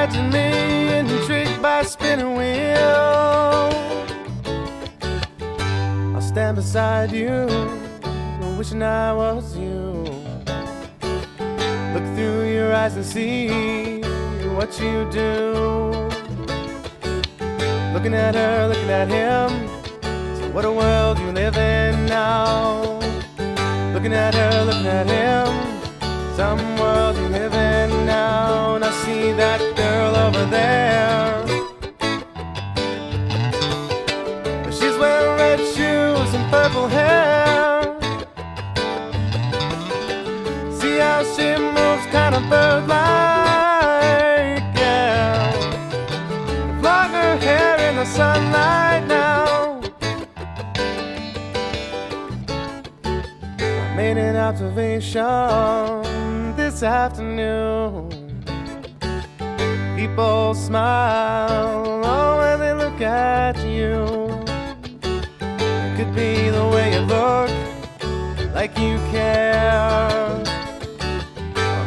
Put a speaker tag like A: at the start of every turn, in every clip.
A: Imagine me intrigued by a spinning wheel. I'll stand beside you, wishing I was you. Look through your eyes and see what you do. Looking at her, looking at him. So what a world you live in now. Looking at her, looking at him. Some world you live in now. And I see that girl over there. She's wearing red shoes and purple hair. See how she moves, kind of bird-like, yeah. Flung her hair in the sunlight now. I made an observation this afternoon. People smile when they look at you. It could be the way you look, like you care.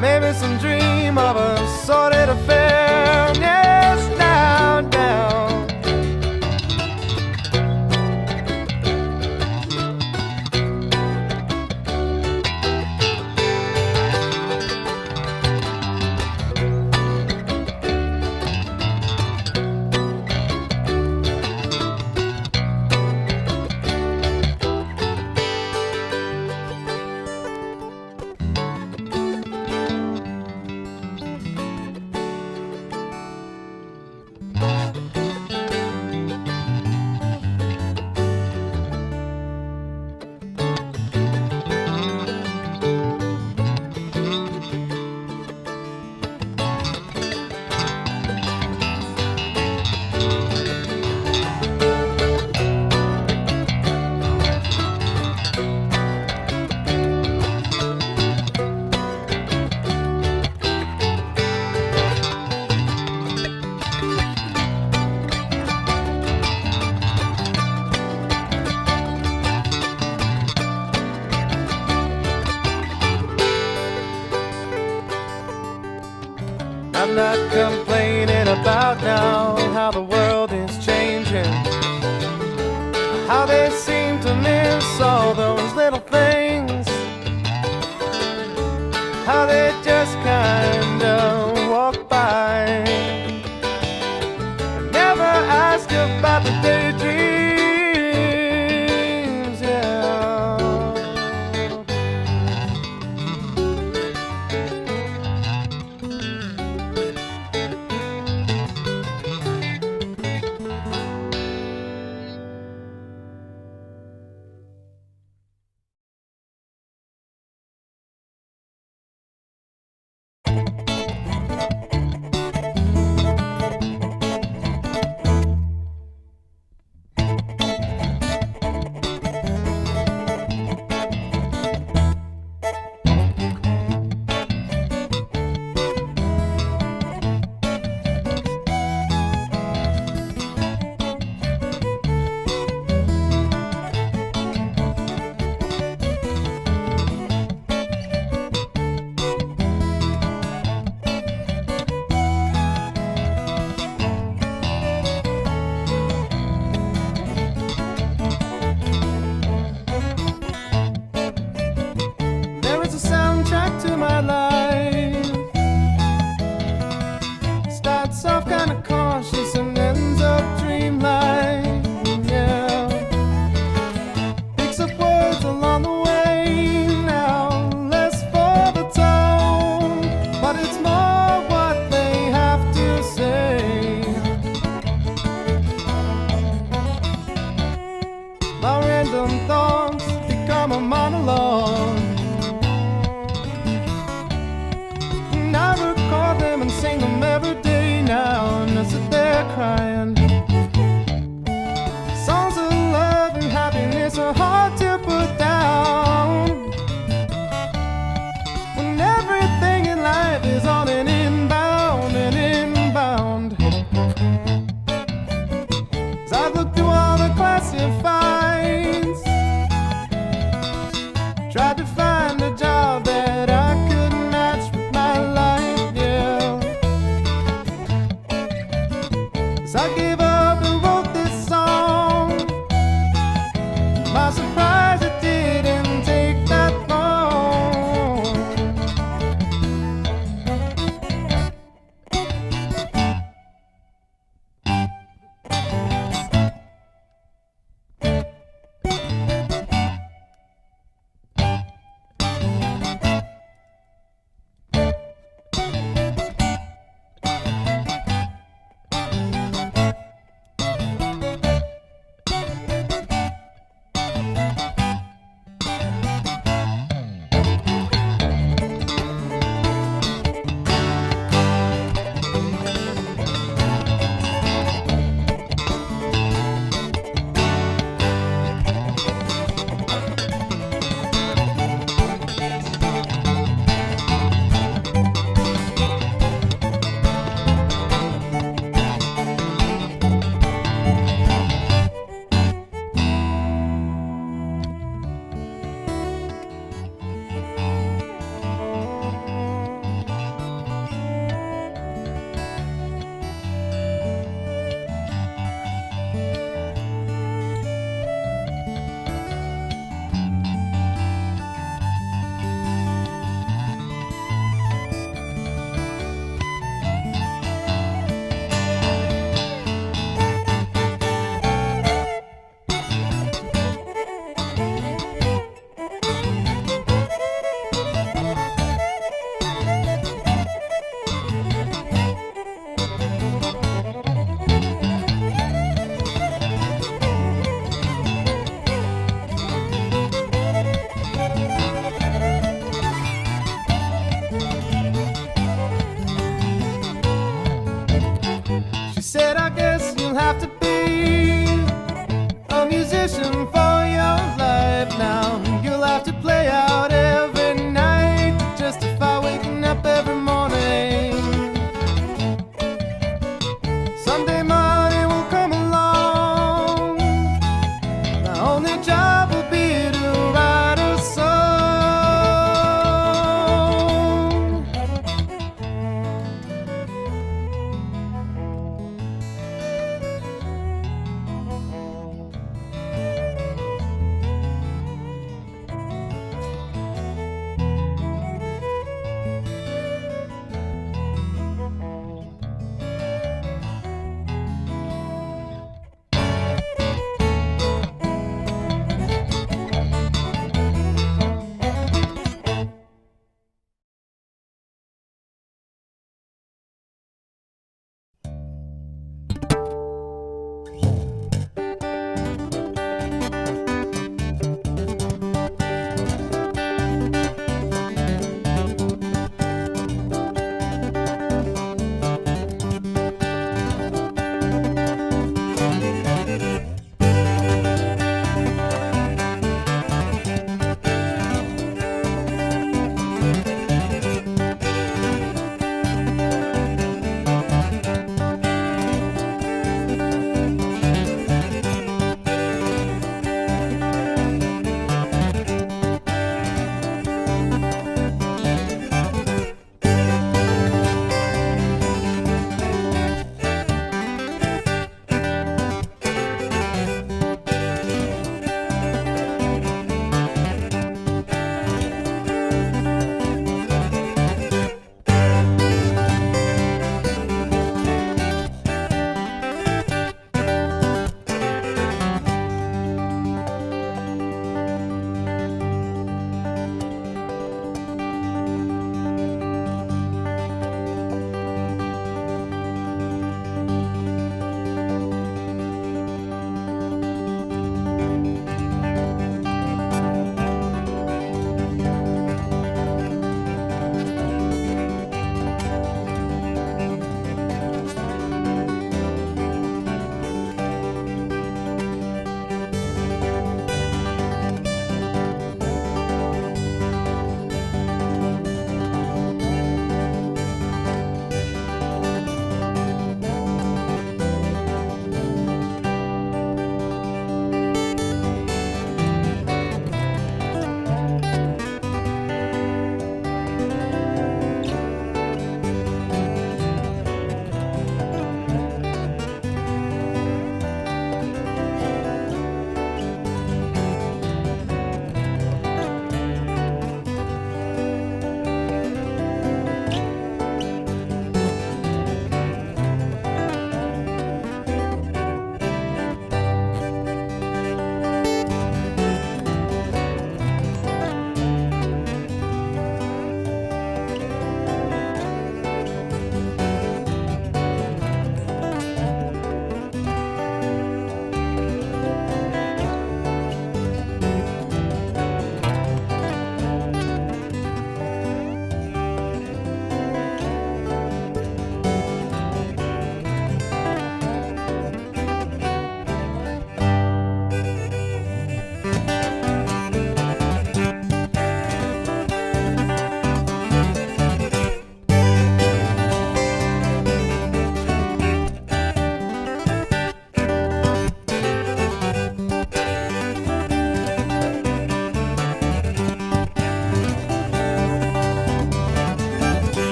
A: Maybe some dream of a sordid affair. Yes, down, down. I'm not complaining about now how the world is changing, how they seem to miss all those little things, how they just kind of walk by and never ask about the daydreams, yeah. I gave up and wrote this song. My surprise, it didn't take that long. She said, I guess you'll have to be a musician for your life now. You'll have to play out every night, justify waking up every morning. Someday money will come along. My only job will be to write a song.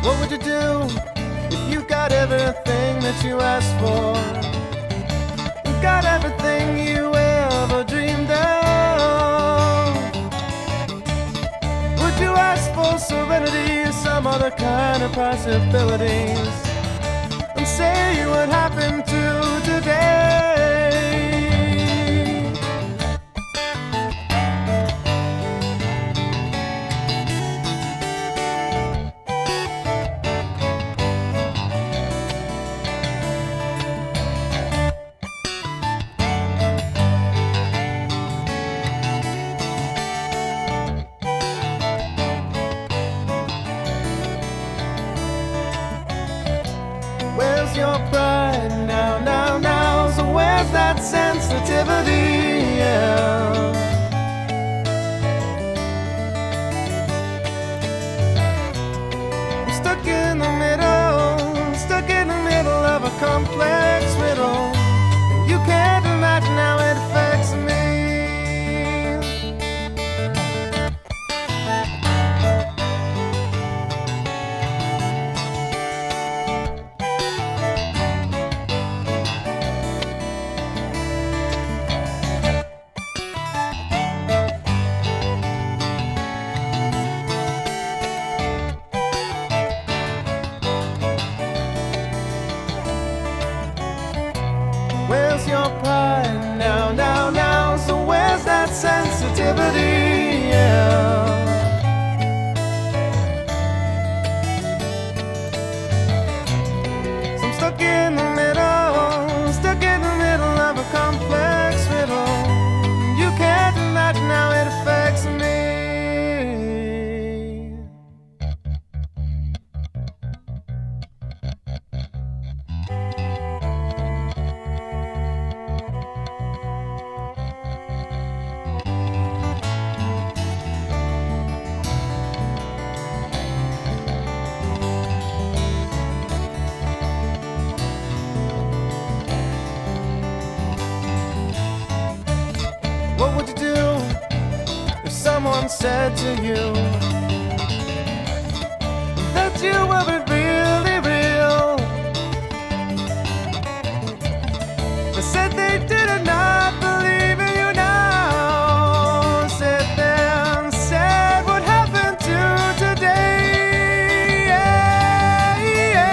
A: What would you do if you got everything that you asked for? You got everything you ever dreamed of. Would you ask for serenity or some other kind of possibilities? And say what happened to today. Where's your pride now, now, now? So where's that sensitivity? Yeah. I'm stuck in the middle of a complex riddle. You can't imagine how it affects me. Where's your pride now, now, now? So where's that sensitivity? Yeah. So I'm stuck in the middle of a complex riddle. You can't imagine how it affects me. What would you do if someone said to you that you weren't really real? They said they did not believe in you now. Said then, said what happened to today? Yeah, yeah.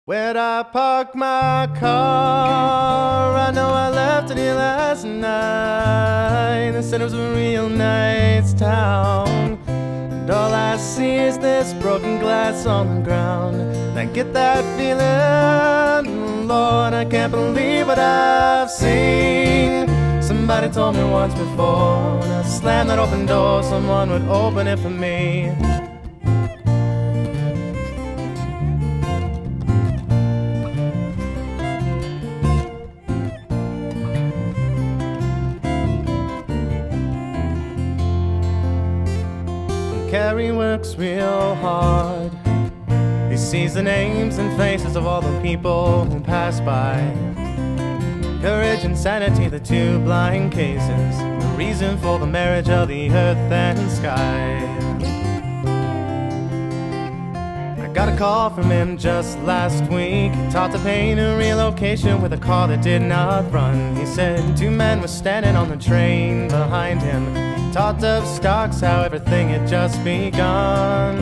A: Where'd I park my car? I know I left it here last night. They said it was a real nice town, and all I see is this broken glass on the ground. And I get that feeling, Lord, I can't believe what I've seen. Somebody told me once before, when I slammed that open door, someone would open it for me. Carrie works real hard. He sees the names and faces of all the people who pass by. Courage and sanity, the two blind cases, the reason for the marriage of the earth and sky. I got a call from him just last week. He taught to paint a relocation with a car that did not run. He said 2 men were standing on the train behind him. Talked of stocks, how everything had just begun.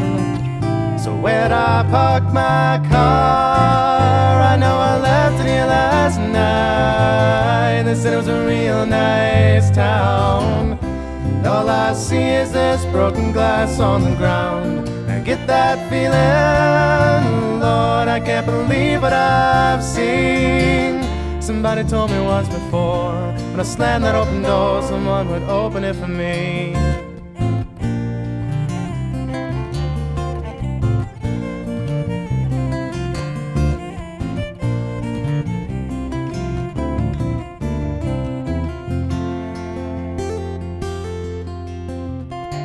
A: So where'd I park my car? I know I left it here last night. They said it was a real nice town, and all I see is this broken glass on the ground. I get that feeling, Lord, I can't believe what I've seen. Somebody told me once before, when I slammed that open door, someone would open it for me.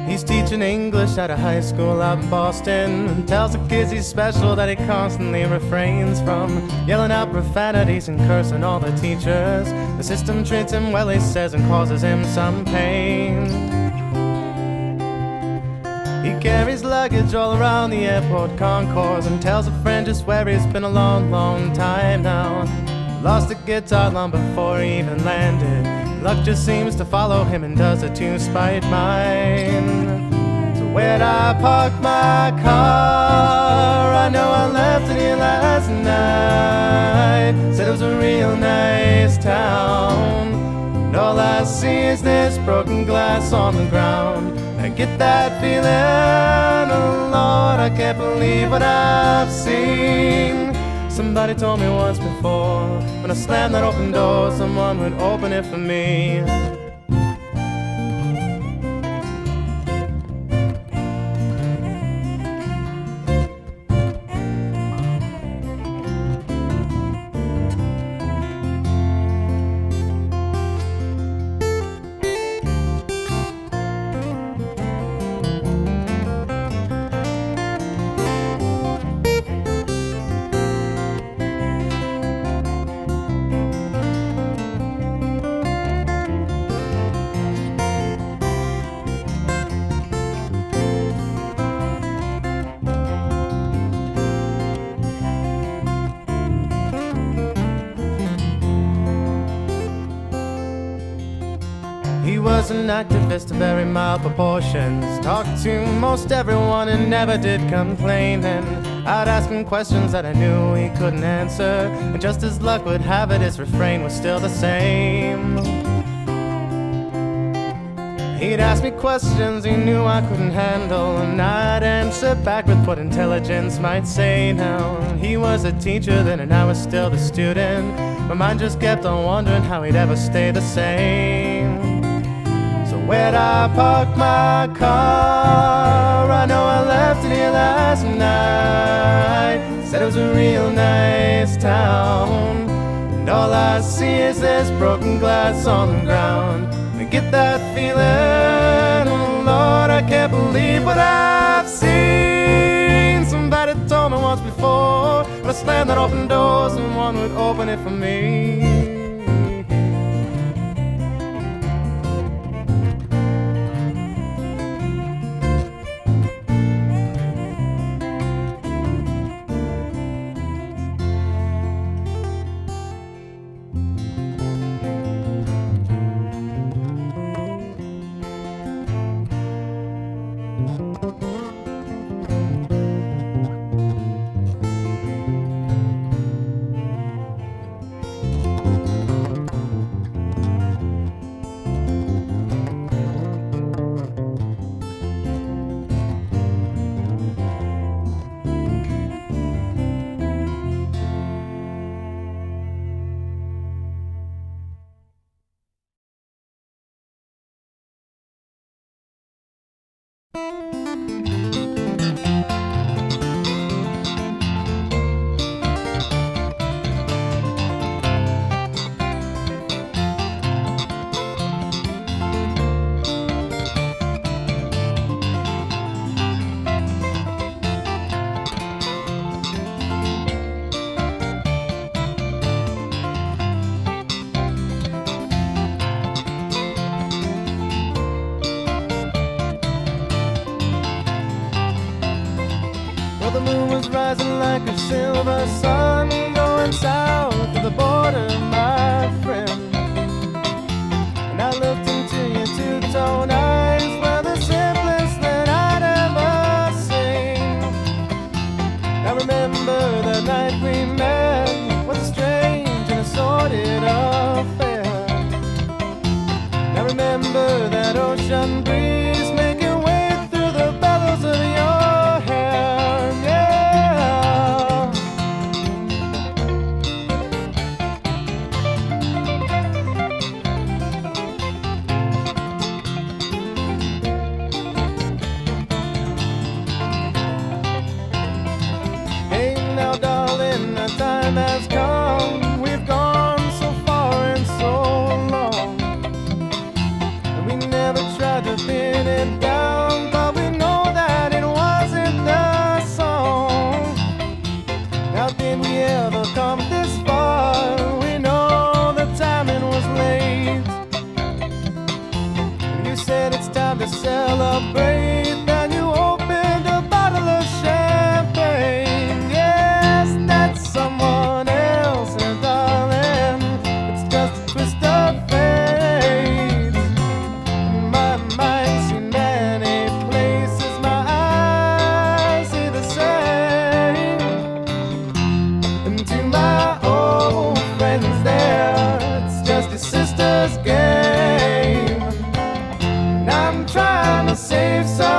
A: He's teaching English at a high school out in Boston, and tells the kids he's special, that he constantly refrains from yelling out profanities and cursing all the teachers. The system treats him well, he says, and causes him some pain. He carries luggage all around the airport concourse, and tells a friend just where he's been a long, long time now. Lost a guitar long before he even landed. Luck just seems to follow him and does it to spite mine. So where'd I park my car? I know I left it here last night. Said it was a real nice town, and all I see is this broken glass on the ground. I get that feeling, oh Lord, I can't believe what I've seen. Somebody told me once before, when I slammed that open door, someone would open it for me. was an activist of very mild proportions. Talked to most everyone and never did complain. And I'd ask him questions that I knew he couldn't answer. And just as luck would have it, his refrain was still the same. He'd ask me questions he knew I couldn't handle, and I'd answer back with what intelligence might say. Now, he was a teacher then and I was still the student. My mind just kept on wondering how he'd ever stay the same. So where'd I park my car? I know I left it here last night. Said it was a real nice town, and all I see is this broken glass on the ground. Get that feeling, oh Lord, I can't believe what I've seen. Somebody told me once before, when I slammed that open door, someone would open it for me. The moon was rising like a silver sun, going south of the border, my friend. And I looked into your two-tone eyes, were the simplest that I'd ever seen. I remember that night we met was a strange and assorted affair. I remember that ocean breeze making way through the bellows of your hair. The time has come, we've gone so far and so long, and we never tried to pin it down, but we know that it wasn't the song. How did we ever come this far? We know the timing was late. You said it's time to celebrate, then you opened a bottle of champagne. Yes, that's someone else, and darling, it's just a twist of fate. My mind's seen many places, my eyes see the same. And to my old friends there, it's just your sister's game. And I'm trying to save some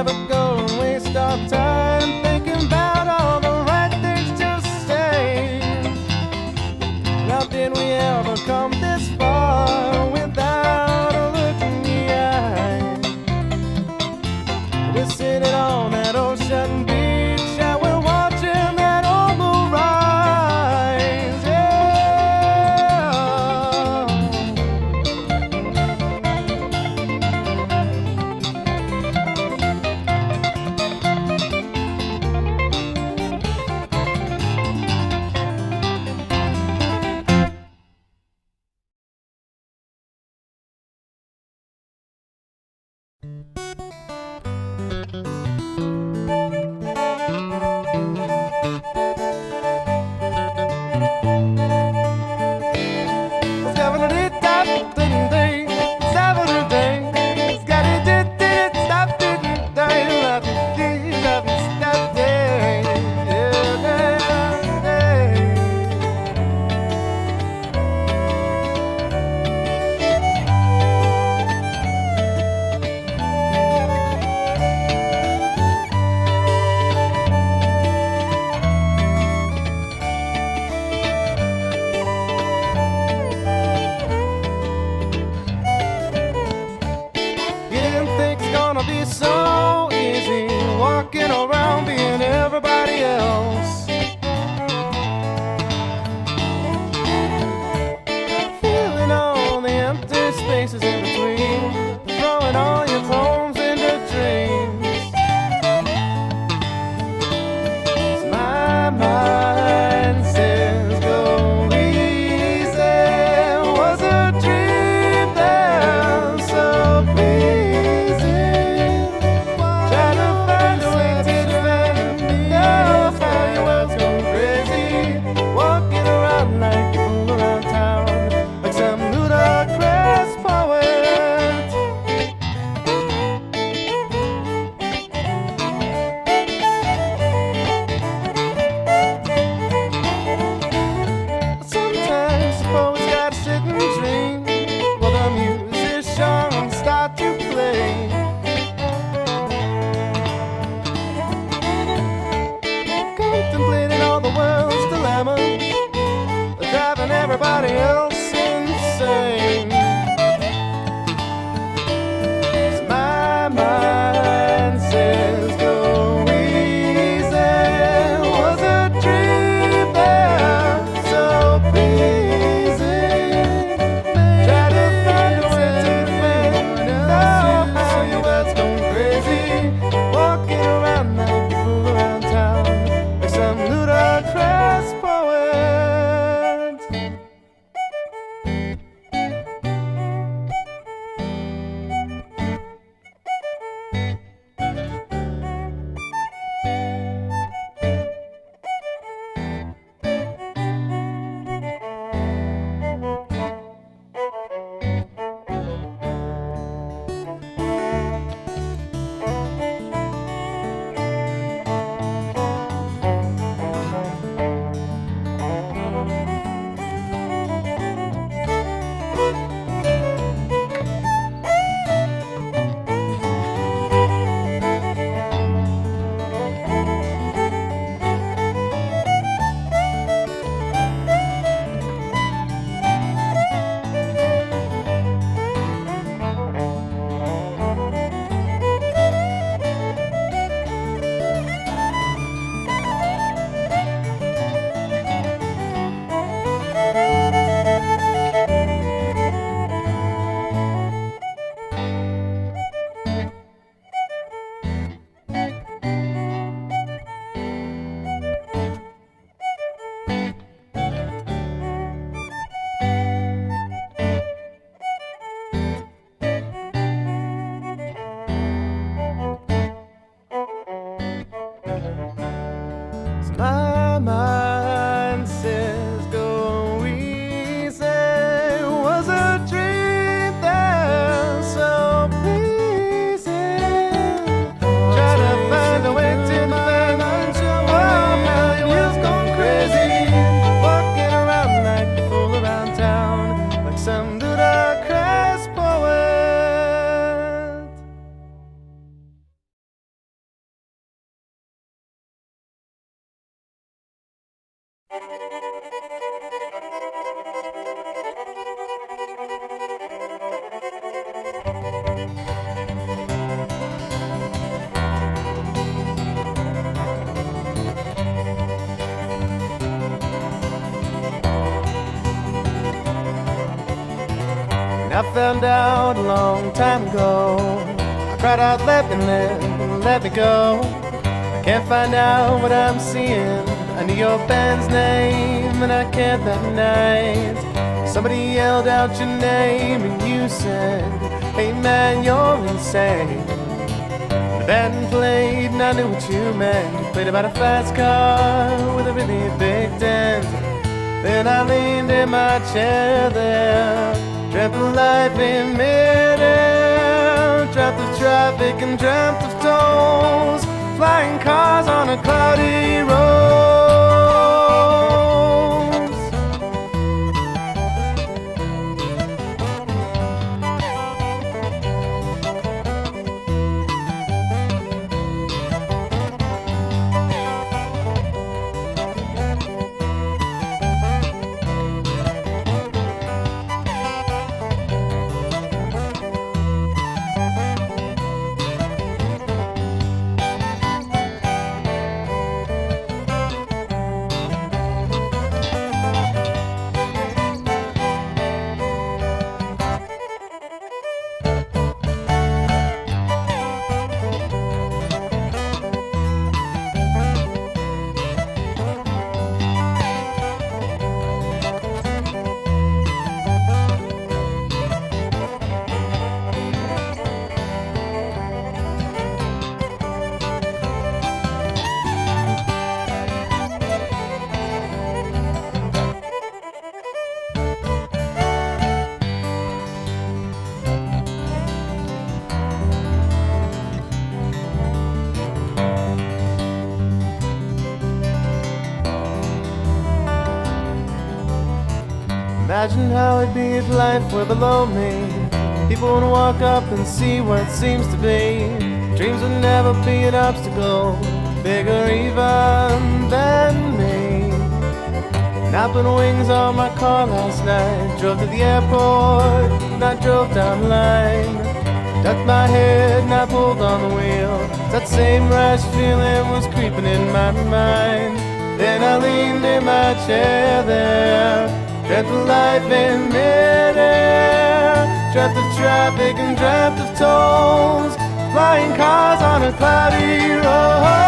A: never go and waste our time thinking about all the right things to say. How did we ever come this far without a look in the eye? We're sitting on that ocean beach and we're watching that old moon rise. Yeah. Be so easy walking around being everybody else, feeling all the empty spaces in between, throwing all your poems into dreams. My mind says go easy, was a dream then so pleasing. Try to find a way to And I found out a long time ago, I cried out, let me go. I can't find out what I'm seeing under your band's name, and I can't that night. Somebody yelled out your name and you said, hey man, you're insane. The band played and I knew what you meant. You played about a fast car with a really big dent. Then I leaned in my chair there, dreamt of life in midair, dreamt of traffic and dreamt of tolls, flying cars on a cloudy road. Imagine how it'd be if life were below me. People would walk up and see what seems to be. Dreams would never be an obstacle, bigger even than me. And I put wings on my car last night, drove to the airport and I drove down the line. Ducked my head and I pulled on the wheel. That same rush feeling was creeping in my mind. Then I leaned in my chair there, dreamt of life in midair, dreamt of traffic and dreamt of tolls, flying cars on a cloudy road.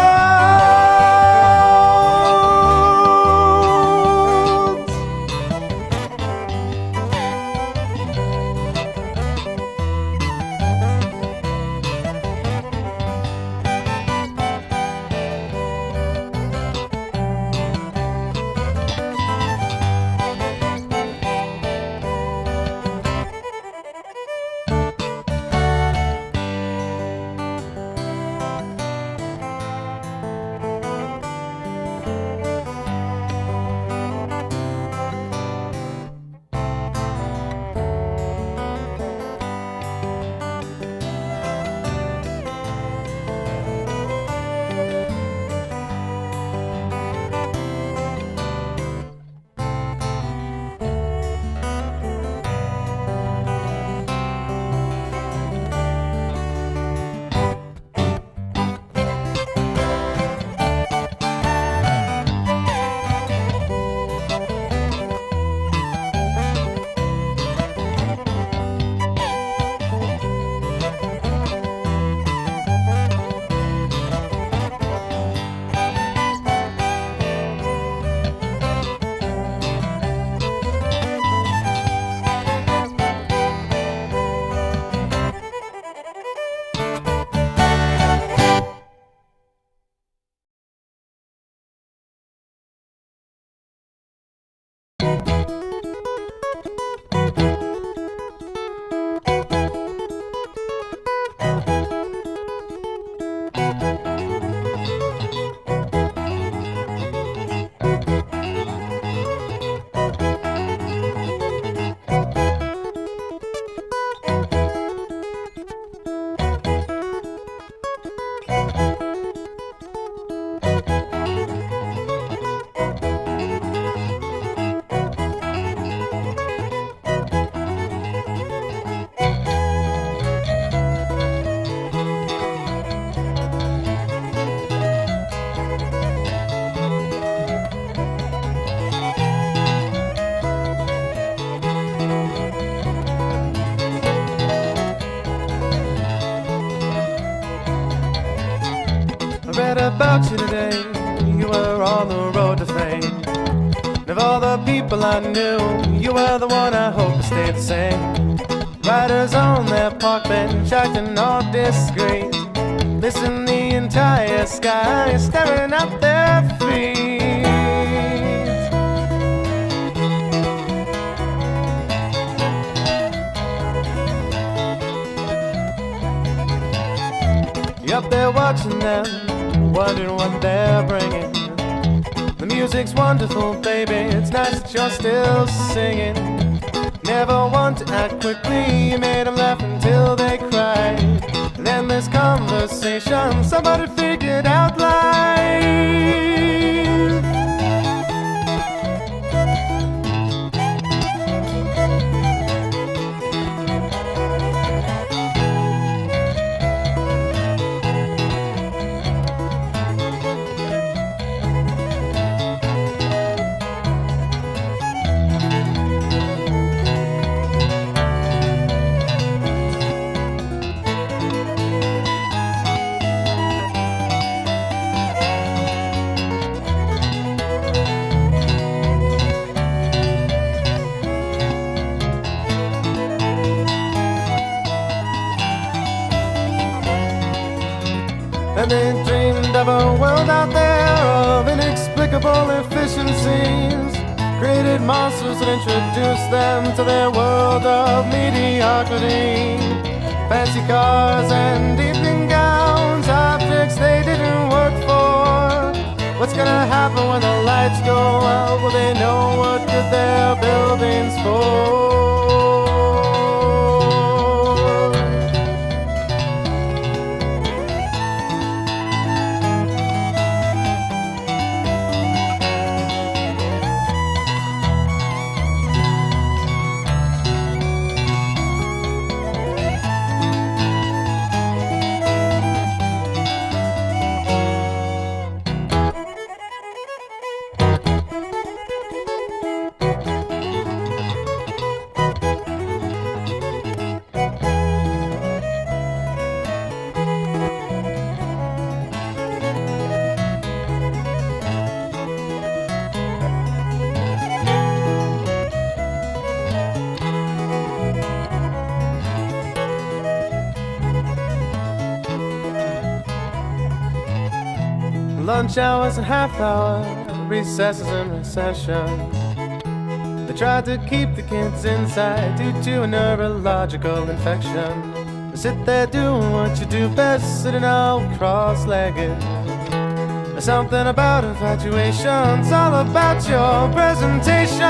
A: read about you today. You were on the road to fame. And of all the people I knew, you were the one I hope to stay the same. Riders on their park bench acting all discreet. Listen, the entire sky is staring at their feet. You're up there watching them, wondering what they're bringing. The music's wonderful, baby, it's nice that you're still singing. Never want to act quickly, you made them laugh until they cried. Then this conversation, somebody figured out life. And they dreamed of a world out there of inexplicable efficiencies. Created monsters and introduced them to their world of mediocrity. Fancy cars and evening gowns, objects they didn't work for. What's gonna happen when the lights go out? Will they know what good their building's for? Lunch hours and half hour, recesses and recessions. They tried to keep the kids inside due to a neurological infection. They sit there doing what you do best, sitting all cross-legged. There's something about infatuation, it's all about your presentation.